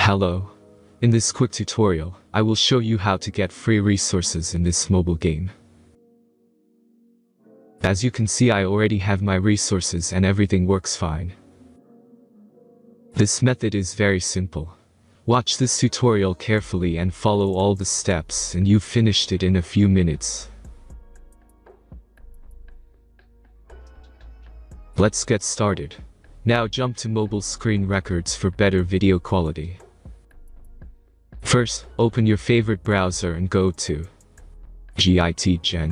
Hello. In this quick tutorial, I will show you how to get free resources in this mobile game. As you can see, I already have my resources and everything works fine. This method is very simple. Watch this tutorial carefully and follow all the steps and you've finished it in a few minutes. Let's get started. Now jump to mobile screen records for better video quality. First, open your favorite browser and go to gitgen.pro.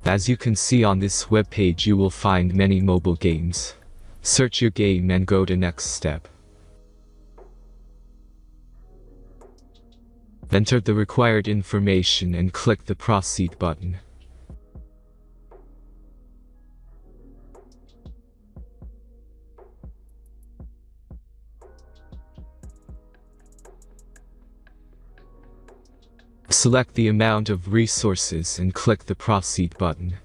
As you can see on this web page, you will find many mobile games. Search your game and go to next step. Enter the required information and click the proceed button. Select the amount of resources and click the proceed button.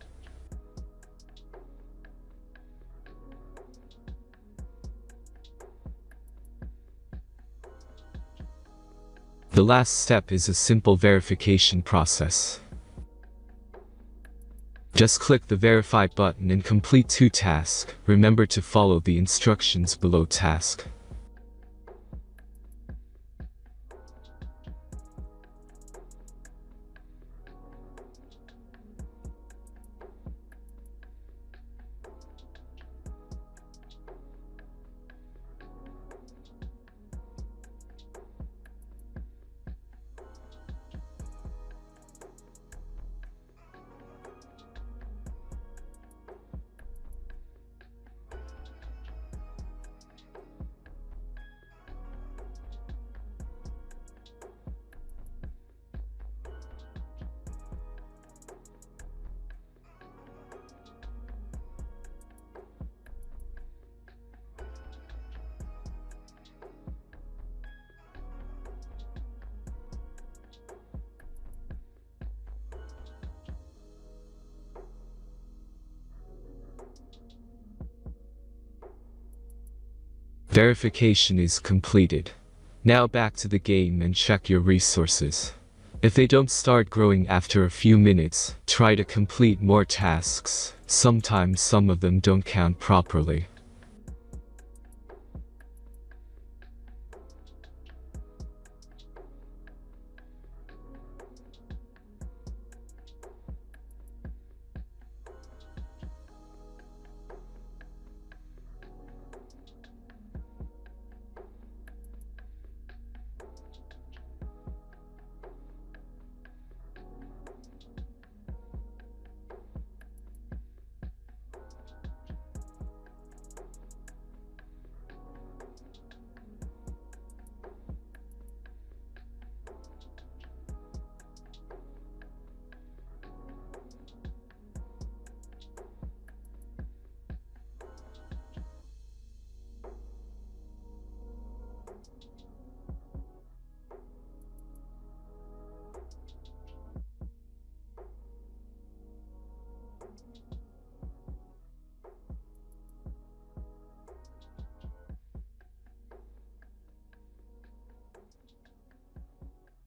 The last step is a simple verification process. Just click the verify button and complete 2 tasks. Remember to follow the instructions below task. Verification is completed. Now back to the game and check your resources. If they don't start growing after a few minutes, try to complete more tasks. Sometimes some of them don't count properly.